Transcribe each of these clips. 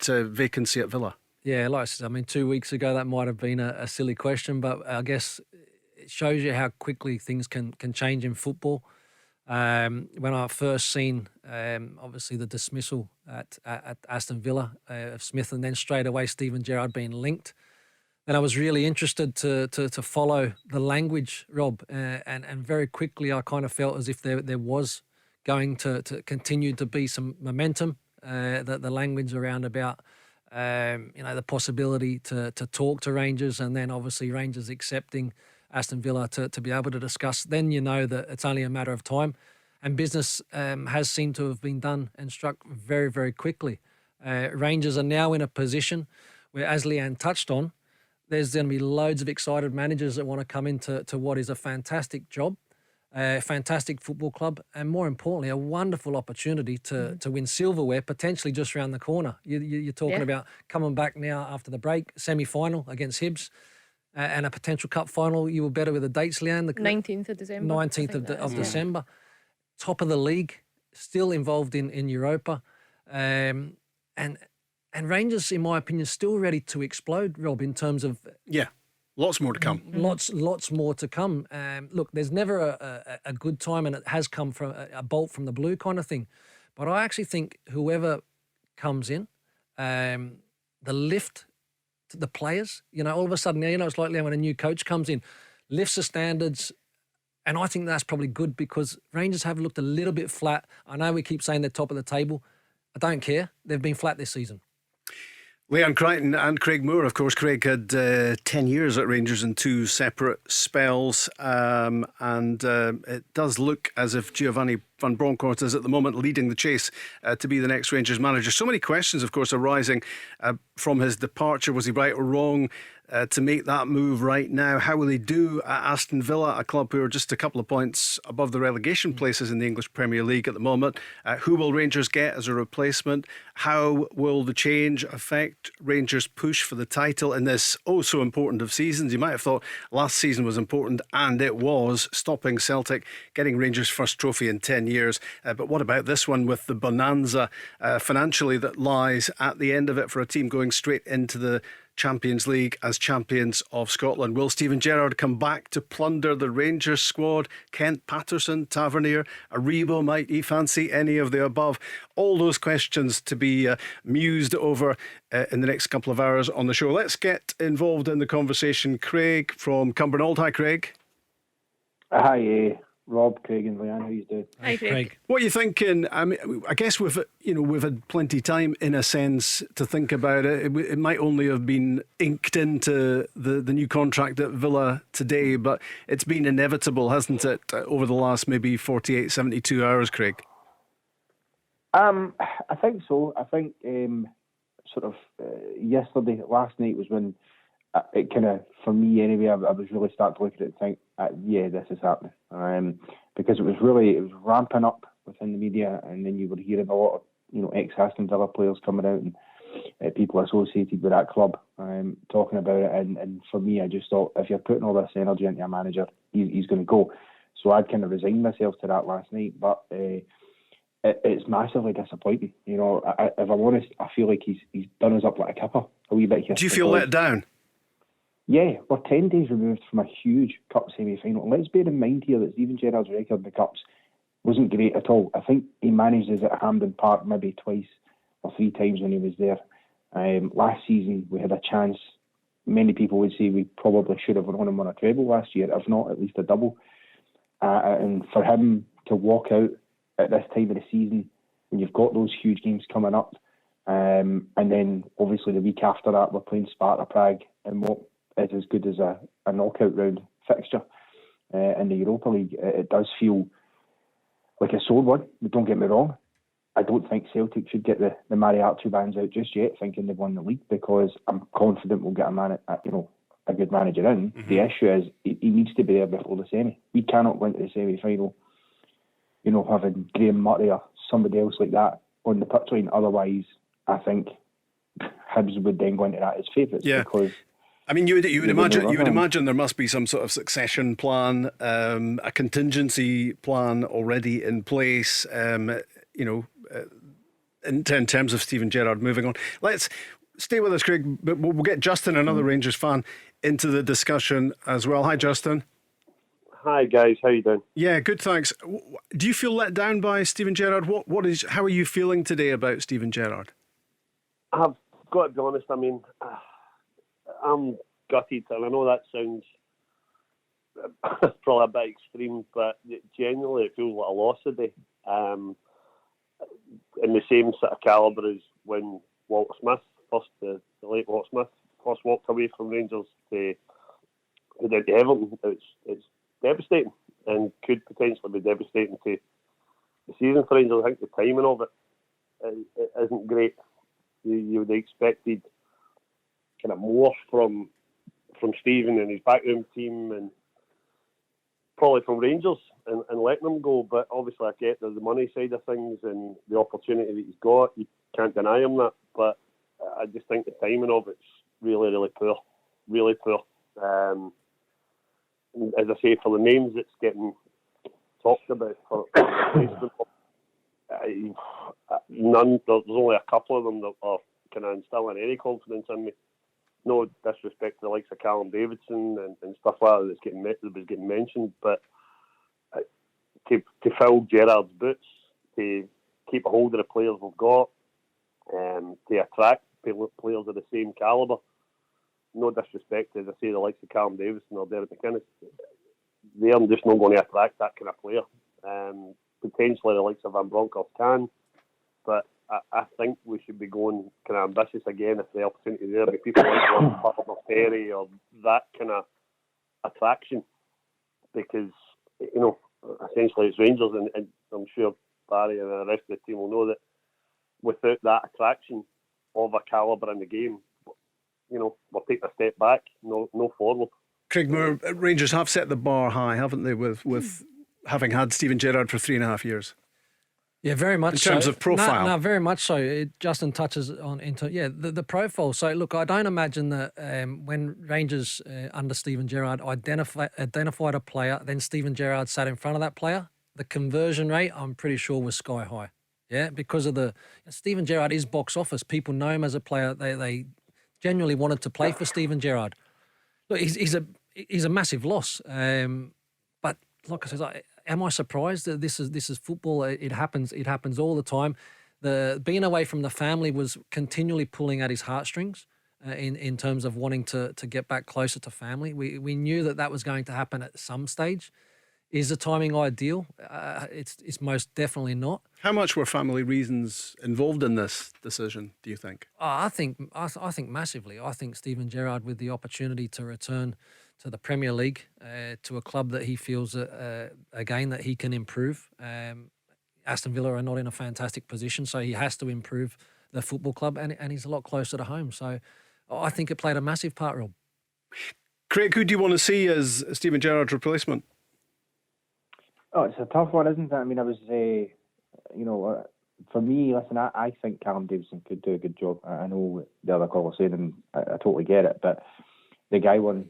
vacancy at Villa? Yeah, like I said, I mean, 2 weeks ago that might have been a silly question, but I guess it shows you how quickly things can change in football. When I first seen, obviously, the dismissal at Aston Villa of Smith, and then straight away Steven Gerrard being linked, then I was really interested to follow the language, Rob, and very quickly I kind of felt as if there was going to continue to be some momentum. The language around about the possibility to talk to Rangers, and then obviously Rangers accepting Aston Villa to be able to discuss. Then you know that it's only a matter of time, and business has seemed to have been done and struck very, very quickly. Rangers are now in a position where, as Leanne touched on, there's going to be loads of excited managers that want to come into what is a fantastic job, a fantastic football club, and more importantly, a wonderful opportunity to win silverware, potentially just around the corner. You're talking about coming back now after the break, semi-final against Hibs, and a potential cup final. You were better with the dates, Leanne. 19th of December. 19th of December. Top of the league, still involved in Europa. And Rangers, in my opinion, still ready to explode, Rob, in terms of... Yeah, lots more to come. Lots more to come. Look, there's never a good time, and it has come from a bolt from the blue kind of thing. But I actually think whoever comes in, the lift to the players, all of a sudden, it's like when a new coach comes in, lifts the standards, and I think that's probably good because Rangers have looked a little bit flat. I know we keep saying they're top of the table. I don't care. They've been flat this season. Leanne Crichton and Craig Moore, of course. Craig had 10 years at Rangers in 2 separate spells, and it does look as if Giovanni van Bronckhorst is at the moment leading the chase to be the next Rangers manager. So many questions, of course, arising from his departure. Was he right or wrong to make that move right now? How will he do at Aston Villa, a club who are just a couple of points above the relegation places in the English Premier League at the moment? Who will Rangers get as a replacement? How will the change affect Rangers' push for the title in this so important of seasons? You might have thought last season was important, and it was, stopping Celtic, getting Rangers' first trophy in 10 years. But what about this one, with the bonanza financially that lies at the end of it for a team going straight into the Champions League as champions of Scotland? Will Steven Gerrard come back to plunder the Rangers squad? Kent Patterson, Tavernier, Aribo, might he fancy any of the above? All those questions to be mused over in the next couple of hours on the show. Let's get involved in the conversation. Craig from Cumbernauld. Hi, Craig. Hi, Rob, Craig and Leanne. How you doing? Hi, Craig. What are you thinking? I mean, I guess we've had plenty of time, in a sense, to think about it. It might only have been inked into the new contract at Villa today, but it's been inevitable, hasn't it, over the last maybe 48, 72 hours, Craig? I think so. I think yesterday, last night was when it kind of, for me anyway, I was really starting to look at it and think, yeah, this is happening. Because it was ramping up within the media, and then you were hearing a lot of ex-Aston Villa players coming out and people associated with that club talking about it. And for me, I just thought, if you're putting all this energy into a manager, he's going to go. So I'd kind of resigned myself to that last night. But it's massively disappointing. If I'm honest, I feel like he's done us up like a kipper a wee bit here. Do you feel let down? Yeah, we're 10 days removed from a huge cup semi-final. Let's bear in mind here that Steven Gerrard's record in the cups wasn't great at all. I think he managed us at Hampden Park maybe twice or 3 times when he was there. Last season we had a chance. Many people would say we probably should have won and won a treble last year, if not at least a double. And for him to walk out at this time of the season when you've got those huge games coming up, and then obviously the week after that we're playing Sparta Prague in what is as good as a knockout round fixture in the Europa League. It does feel like a sore one, but don't get me wrong, I don't think Celtic should get the Mariachi bands out just yet thinking they've won the league, because I'm confident we'll get a good manager in. Mm-hmm. The issue is he needs to be there before the semi. We cannot go into the semi-final having Graham Murray or somebody else like that on the pitch line. Otherwise, I think Hibs would then go into that as favourites. Yeah. Because I mean, you would imagine there must be some sort of succession plan, a contingency plan already in place. in terms of Steven Gerrard moving on. Let's stay with us, Craig, but we'll get Justin, another Rangers fan, into the discussion as well. Hi, Justin. Hi guys, how you doing? Yeah, good, thanks. Do you feel let down by Steven Gerrard? How are you feeling today about Steven Gerrard? I've got to be honest, I mean, I'm gutted, and I know that sounds probably a bit extreme, but genuinely it feels like a loss today. In the same sort of calibre as when Walt Smith, the late Walt Smith, first walked away from Rangers to Everton. It's devastating, and could potentially be devastating to the season for Rangers. I think the timing of it isn't great. You would have expected kind of more from Steven and his backroom team, and probably from Rangers, and letting him go. But obviously I get the money side of things and the opportunity that he's got. You can't deny him that. But I just think the timing of it's really, really poor. Really poor. As I say, for the names that's getting talked about for replacement, none. There's only a couple of them that are kind of instilling any confidence in me. No disrespect to the likes of Callum Davidson and stuff like that that was getting mentioned, but to fill Gerrard's boots, to keep a hold of the players we've got, to attract players of the same calibre. No disrespect, as I say, the likes of Callum Davidson or Derek McInnes, they're just not going to attract that kind of player. Potentially the likes of Van Bronckhorst can, but I think we should be going kind of ambitious again if the opportunity is there. But people like Butler, Perry, or that kind of attraction, because essentially it's Rangers, and I'm sure Barry and the rest of the team will know that without that attraction of a calibre in the game, we're taking a step back, no forward. Craig Moore, Rangers have set the bar high, haven't they, with having had Steven Gerrard for 3.5 years? Yeah, very much so. In terms of profile. No, very much so. Justin touches on the profile. So, look, I don't imagine that when Rangers under Steven Gerrard identified a player, then Steven Gerrard sat in front of that player, the conversion rate, I'm pretty sure, was sky high. Yeah, because of Steven Gerrard is box office. People know him as a player. They genuinely wanted to play for Steven Gerrard. Look, he's a massive loss. But like I said, am I surprised that this is football? It happens all the time. Being away from the family was continually pulling at his heartstrings in terms of wanting to get back closer to family. We knew that was going to happen at some stage. Is the timing ideal? It's most definitely not. How much were family reasons involved in this decision, do you think? I think massively. I think Steven Gerrard, with the opportunity to return to the Premier League, to a club that he feels, again, that he can improve. Aston Villa are not in a fantastic position, so he has to improve the football club, and he's a lot closer to home. So I think it played a massive part, Rob. Craig, who do you want to see as Steven Gerrard's replacement? Oh, it's a tough one, isn't it? I mean, I was, for me, listen, I think Callum Davidson could do a good job. I know what the other caller saying, and I totally get it, but the guy won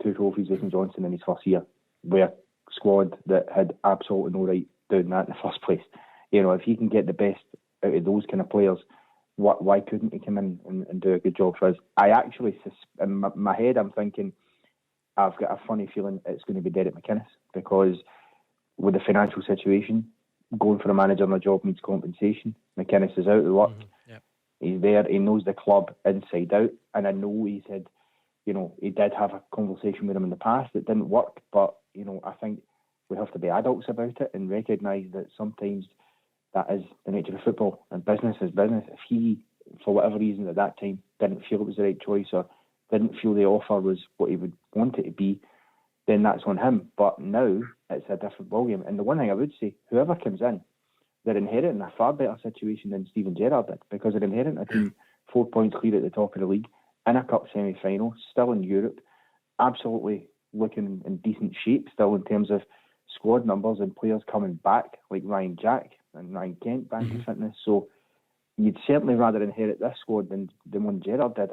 2 trophies with St Johnstone in his first year, with a squad that had absolutely no right doing that in the first place. If he can get the best out of those kind of players, why couldn't he come in and do a good job for us? I actually, in my head, I'm thinking, I've got a funny feeling it's going to be Derek McInnes, because with the financial situation, going for a manager on a job needs compensation. McInnes is out of work. Yep. He's there. He knows the club inside out. And I know he said, he did have a conversation with him in the past that didn't work. But, I think we have to be adults about it and recognise that sometimes that is the nature of football, and business is business. If he, for whatever reason at that time, didn't feel it was the right choice, or didn't feel the offer was what he would want it to be, then that's on him. But now it's a different ballgame. And the one thing I would say, whoever comes in, they're inheriting a far better situation than Steven Gerrard did, because they're inheriting a team 4 points clear at the top of the league, in a cup semi-final, still in Europe, absolutely looking in decent shape still in terms of squad numbers and players coming back, like Ryan Jack and Ryan Kent back to fitness. So you'd certainly rather inherit this squad than one Gerrard did.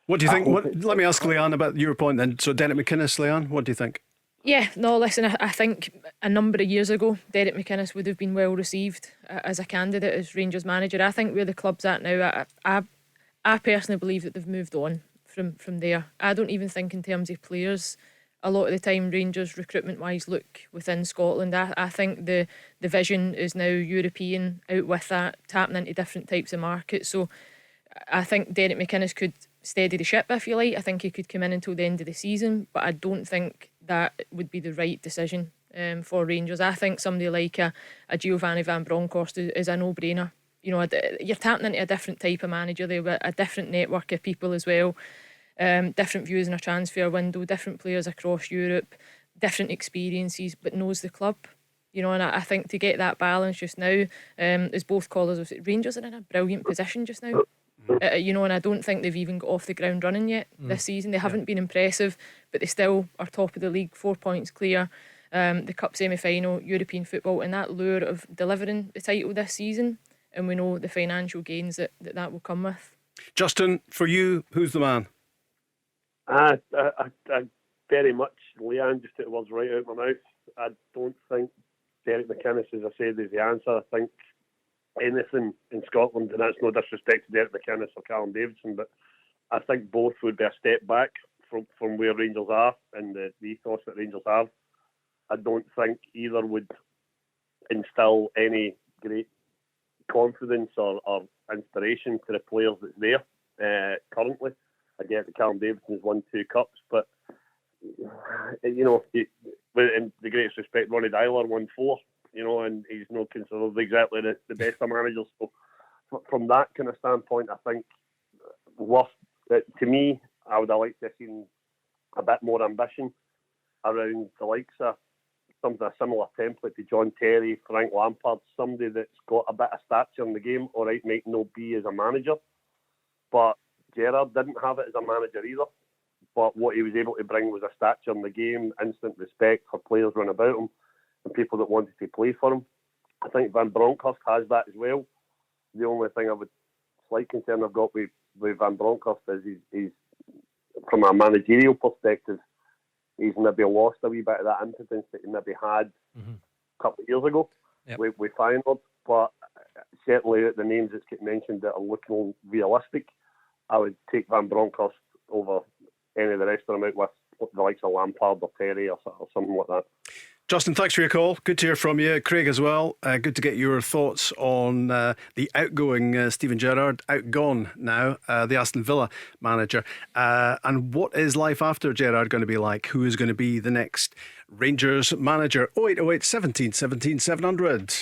What do you think? Let me ask Leanne about your point then. So Derek McInnes, Leanne, what do you think? Yeah, no, listen, I think a number of years ago, Derek McInnes would have been well received as a candidate as Rangers manager. I think where the club's at now, I personally believe that they've moved on from there. I don't even think in terms of players. A lot of the time, Rangers recruitment wise look within Scotland. I think the vision is now European, out with that, tapping into different types of markets. So I think Derek McInnes could steady the ship, if you like. I think he could come in until the end of the season, but I don't think that would be the right decision for Rangers. I think somebody like a Giovanni Van Bronckhorst is a no-brainer. You know, you're tapping into a different type of manager there with a different network of people as well. Different views in a transfer window, different players across Europe, different experiences, but knows the club. You know, and I think to get that balance just now, as both callers have said, Rangers are in a brilliant position just now. You know, and I don't think they've even got off the ground running yet this season. They haven't been impressive, but they still are top of the league, 4 points clear. The Cup semi-final, European football, and that lure of delivering the title this season. And we know the financial gains that will come with. Justin, for you, who's the man? I very much, Leanne just took the words right out of my mouth. I don't think Derek McInnes, as I said, is the answer. I think anything in Scotland, and that's no disrespect to Derek McInnes or Callum Davidson, but I think both would be a step back from where Rangers are and the ethos that Rangers have. I don't think either would instill any great confidence or inspiration to the players that's there currently. I get that Callum Davidson's won 2 cups, but you know, in the greatest respect, Ronnie Dyler won 4. You know, and he's not considered exactly the best of managers. So from that kind of standpoint, I think to me, I would have liked to have seen a bit more ambition around the likes of something a similar template to John Terry, Frank Lampard, somebody that's got a bit of stature in the game. All right, might not be as a manager, but Gerrard didn't have it as a manager either. But what he was able to bring was a stature in the game, instant respect for players run about him, and people that wanted to play for him. I think Van Bronckhorst has that as well. The only thing slight concern I've got with Van Bronckhorst is he's from a managerial perspective, he's maybe lost a wee bit of that impotence that he maybe had a couple of years ago with Feyenoord. But certainly the names that get mentioned that are looking realistic, I would take Van Bronckhorst over any of the rest of them out with the likes of Lampard or Terry or something like that. Justin, thanks for your call. Good to hear from you. Craig as well. Good to get your thoughts on the outgoing Steven Gerrard, outgone now, the Aston Villa manager. And what is life after Gerrard going to be like? Who is going to be the next Rangers manager? 0808 17 17 700.